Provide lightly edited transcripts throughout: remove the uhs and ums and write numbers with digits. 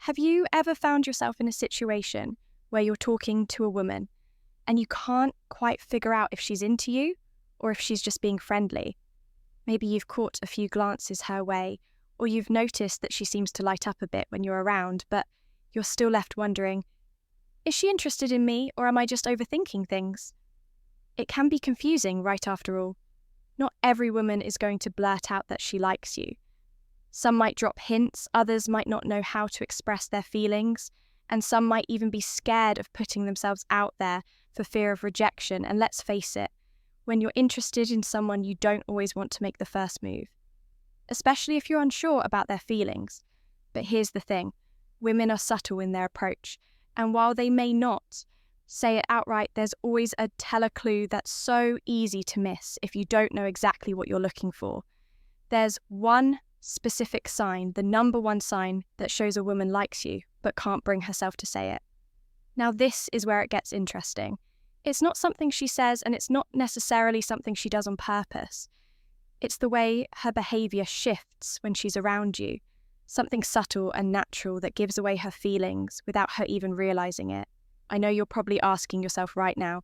Have you ever found yourself in a situation where you're talking to a woman and you can't quite figure out if she's into you or if she's just being friendly? Maybe you've caught a few glances her way, or you've noticed that she seems to light up a bit when you're around, but you're still left wondering, is she interested in me or am I just overthinking things? It can be confusing, right after all. Not every woman is going to blurt out that she likes you. Some might drop hints, others might not know how to express their feelings, and some might even be scared of putting themselves out there for fear of rejection. And let's face it, when you're interested in someone, you don't always want to make the first move, especially if you're unsure about their feelings. But here's the thing, women are subtle in their approach, and while they may not say it outright, there's always a clue that's so easy to miss if you don't know exactly what you're looking for. There's one specific sign, the number one sign that shows a woman likes you but can't bring herself to say it. Now this is where it gets interesting. It's not something she says, and it's not necessarily something she does on purpose. It's the way her behaviour shifts when she's around you, something subtle and natural that gives away her feelings without her even realising it. I know you're probably asking yourself right now,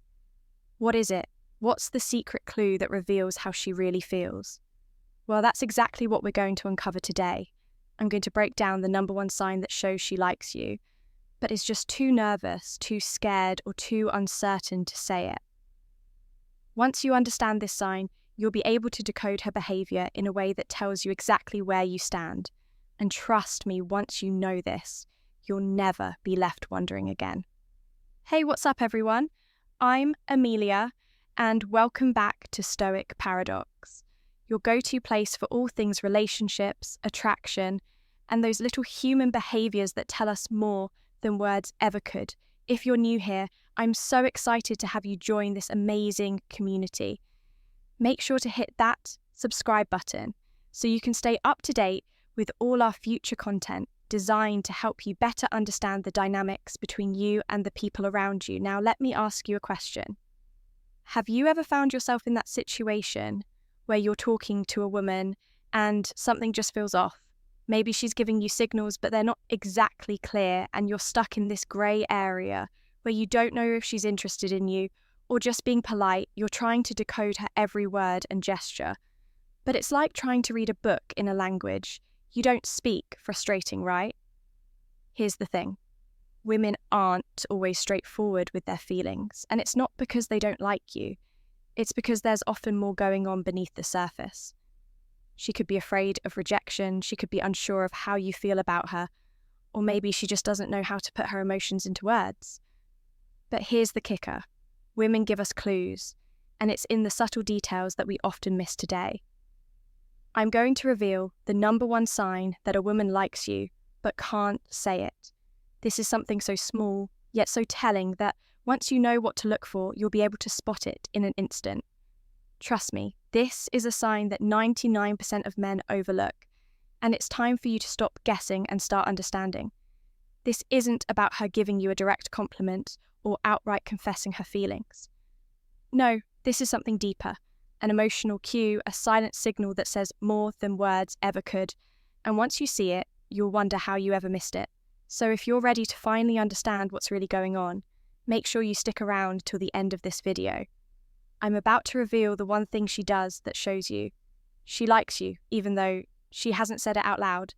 what is it? What's the secret clue that reveals how she really feels? Well, that's exactly what we're going to uncover today. I'm going to break down the number one sign that shows she likes you, but is just too nervous, too scared, or too uncertain to say it. Once you understand this sign, you'll be able to decode her behaviour in a way that tells you exactly where you stand. And trust me, once you know this, you'll never be left wondering again. Hey, what's up everyone? I'm Amelia, and welcome back to Stoic Paradox, your go-to place for all things relationships, attraction, and those little human behaviours that tell us more than words ever could. If you're new here, I'm so excited to have you join this amazing community. Make sure to hit that subscribe button so you can stay up to date with all our future content designed to help you better understand the dynamics between you and the people around you. Now, let me ask you a question. Have you ever found yourself in that situation where you're talking to a woman and something just feels off? Maybe she's giving you signals, but they're not exactly clear, and you're stuck in this grey area where you don't know if she's interested in you or just being polite. You're trying to decode her every word and gesture. But it's like trying to read a book in a language you don't speak. Frustrating, right? Here's the thing. Women aren't always straightforward with their feelings, and it's not because they don't like you. It's because there's often more going on beneath the surface. She could be afraid of rejection, she could be unsure of how you feel about her, or maybe she just doesn't know how to put her emotions into words. But here's the kicker. Women give us clues, and it's in the subtle details that we often miss today. I'm going to reveal the number one sign that a woman likes you, but can't say it. This is something so small, yet so telling that once you know what to look for, you'll be able to spot it in an instant. Trust me, this is a sign that 99% of men overlook, and it's time for you to stop guessing and start understanding. This isn't about her giving you a direct compliment or outright confessing her feelings. No, this is something deeper. An emotional cue, a silent signal that says more than words ever could. And once you see it, you'll wonder how you ever missed it. So if you're ready to finally understand what's really going on, make sure you stick around till the end of this video. I'm about to reveal the one thing she does that shows you she likes you, even though she hasn't said it out loud.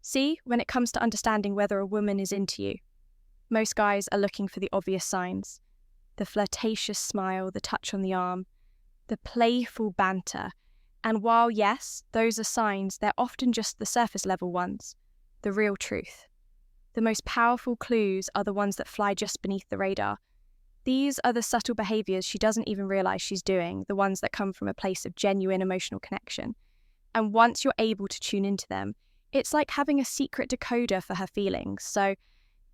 See, when it comes to understanding whether a woman is into you, most guys are looking for the obvious signs. The flirtatious smile, the touch on the arm, the playful banter. And while yes, those are signs, they're often just the surface level ones, the real truth. The most powerful clues are the ones that fly just beneath the radar. These are the subtle behaviours she doesn't even realise she's doing, the ones that come from a place of genuine emotional connection. And once you're able to tune into them, it's like having a secret decoder for her feelings. So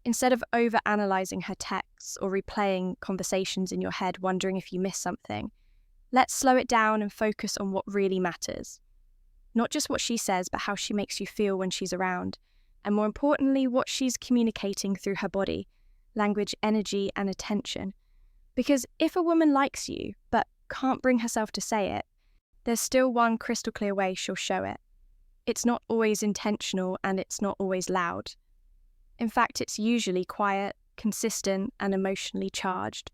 instead of over-analysing her texts or replaying conversations in your head wondering if you missed something, let's slow it down and focus on what really matters. Not just what she says, but how she makes you feel when she's around. And more importantly, what she's communicating through her body, language, energy, and attention. Because if a woman likes you, but can't bring herself to say it, there's still one crystal clear way she'll show it. It's not always intentional, and it's not always loud. In fact, it's usually quiet, consistent, and emotionally charged.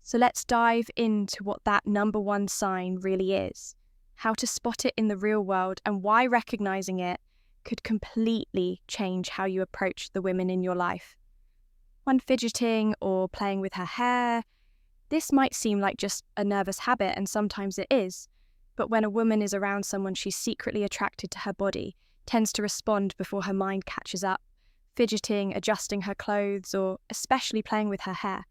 So let's dive into what that number one sign really is, how to spot it in the real world, and why recognizing it could completely change how you approach the women in your life. When fidgeting or playing with her hair, this might seem like just a nervous habit, and sometimes it is. But when a woman is around someone she's secretly attracted to, her body tends to respond before her mind catches up, fidgeting, adjusting her clothes, or especially playing with her hair.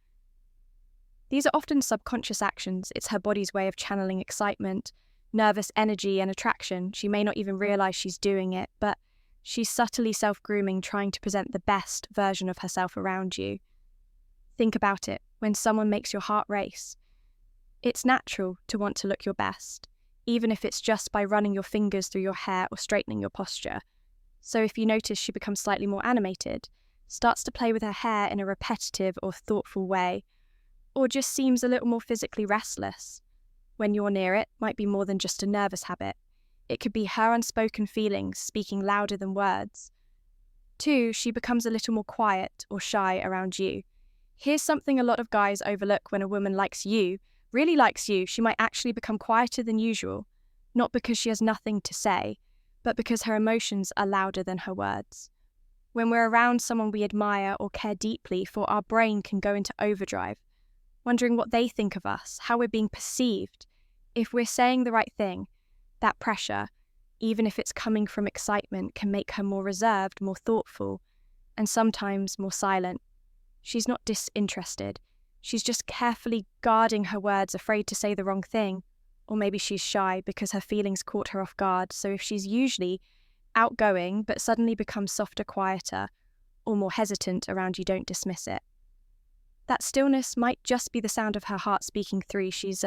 These are often subconscious actions. It's her body's way of channeling excitement, nervous energy, and attraction. She may not even realize she's doing it, but she's subtly self-grooming, trying to present the best version of herself around you. Think about it. When someone makes your heart race, it's natural to want to look your best, even if it's just by running your fingers through your hair or straightening your posture. So if you notice she becomes slightly more animated, starts to play with her hair in a repetitive or thoughtful way, or just seems a little more physically restless, when you're near it, might be more than just a nervous habit. It could be her unspoken feelings speaking louder than words. 2, she becomes a little more quiet or shy around you. Here's something a lot of guys overlook: when a woman likes you, really likes you, she might actually become quieter than usual, not because she has nothing to say, but because her emotions are louder than her words. When we're around someone we admire or care deeply for, our brain can go into overdrive, wondering what they think of us, how we're being perceived. If we're saying the right thing, that pressure, even if it's coming from excitement, can make her more reserved, more thoughtful, and sometimes more silent. She's not disinterested. She's just carefully guarding her words, afraid to say the wrong thing. Or maybe she's shy because her feelings caught her off guard. So if she's usually outgoing but suddenly becomes softer, quieter, or more hesitant around you, don't dismiss it. That stillness might just be the sound of her heart speaking through. She's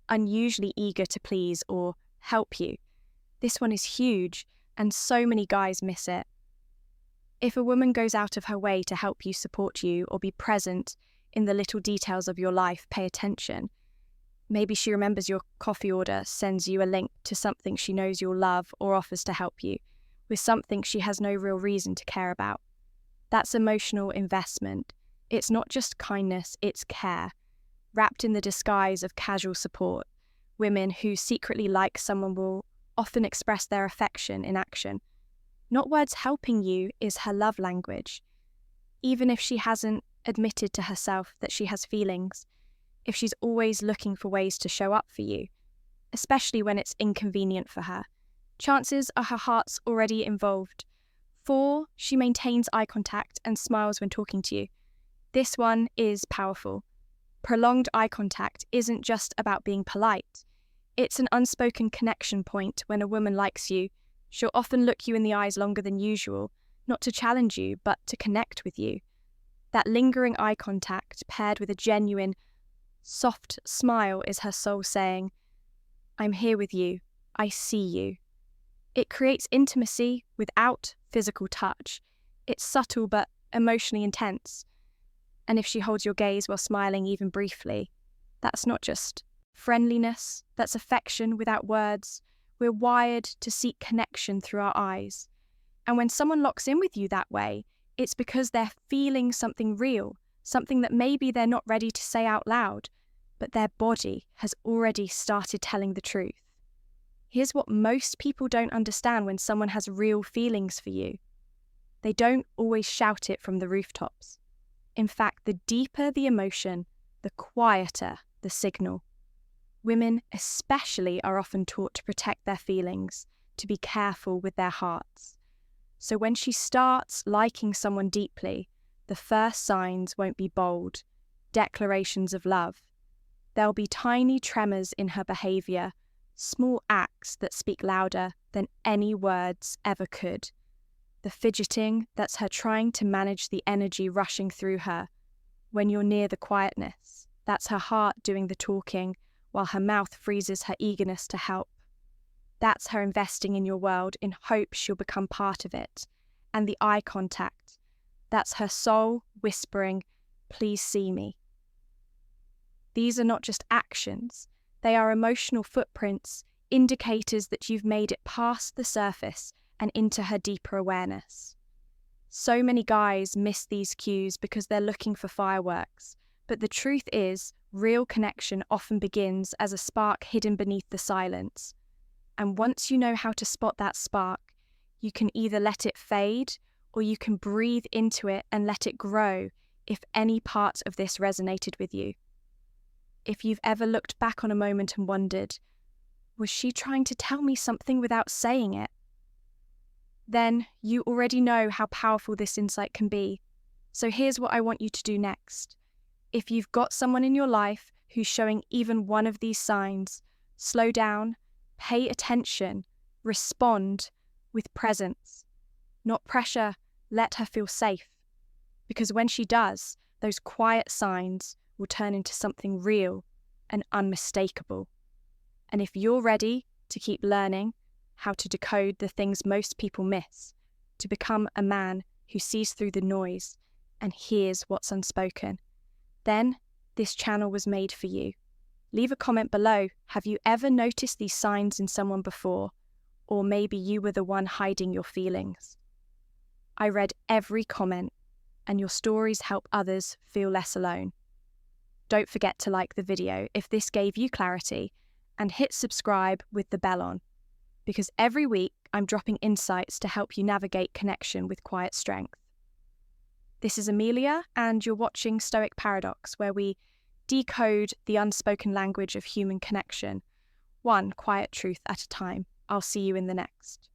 unusually eager to please or help you. This one is huge, and so many guys miss it. If a woman goes out of her way to help you, support you, or be present in the little details of your life, pay attention. Maybe she remembers your coffee order, sends you a link to something she knows you'll love, or offers to help you with something she has no real reason to care about. That's emotional investment. It's not just kindness, it's care, wrapped in the disguise of casual support. Women who secretly like someone will often express their affection in action. Not words. Helping you is her love language. Even if she hasn't admitted to herself that she has feelings, if she's always looking for ways to show up for you, especially when it's inconvenient for her, chances are her heart's already involved. 4, she maintains eye contact and smiles when talking to you. This one is powerful. Prolonged eye contact isn't just about being polite. It's an unspoken connection point. When a woman likes you, she'll often look you in the eyes longer than usual, not to challenge you, but to connect with you. That lingering eye contact, paired with a genuine, soft smile, is her soul saying, "I'm here with you. I see you." It creates intimacy without physical touch. It's subtle but emotionally intense. And if she holds your gaze while smiling even briefly, that's not just friendliness, that's affection without words. We're wired to seek connection through our eyes. And when someone locks in with you that way, it's because they're feeling something real, something that maybe they're not ready to say out loud, but their body has already started telling the truth. Here's what most people don't understand when someone has real feelings for you. They don't always shout it from the rooftops. In fact, the deeper the emotion, the quieter the signal. Women especially are often taught to protect their feelings, to be careful with their hearts. So when she starts liking someone deeply, the first signs won't be bold declarations of love. There'll be tiny tremors in her behaviour, small acts that speak louder than any words ever could. The fidgeting, that's her trying to manage the energy rushing through her. When you're near the quietness, that's her heart doing the talking, while her mouth freezes her eagerness to help. That's her investing in your world in hope she'll become part of it. And the eye contact, that's her soul whispering, "Please see me." These are not just actions, they are emotional footprints, indicators that you've made it past the surface and into her deeper awareness. So many guys miss these cues because they're looking for fireworks. But the truth is, real connection often begins as a spark hidden beneath the silence. And once you know how to spot that spark, you can either let it fade or you can breathe into it and let it grow if any part of this resonated with you. If you've ever looked back on a moment and wondered, was she trying to tell me something without saying it? Then you already know how powerful this insight can be. So here's what I want you to do next. If you've got someone in your life who's showing even one of these signs, slow down, pay attention, respond with presence. Not pressure, let her feel safe. Because when she does, those quiet signs will turn into something real and unmistakable. And if you're ready to keep learning how to decode the things most people miss, to become a man who sees through the noise and hears what's unspoken, then this channel was made for you. Leave a comment below. Have you ever noticed these signs in someone before? Or maybe you were the one hiding your feelings. I read every comment, and your stories help others feel less alone. Don't forget to like the video if this gave you clarity, and hit subscribe with the bell on, because every week I'm dropping insights to help you navigate connection with quiet strength. This is Amelia, and you're watching Stoic Paradox, where we decode the unspoken language of human connection, one quiet truth at a time. I'll see you in the next.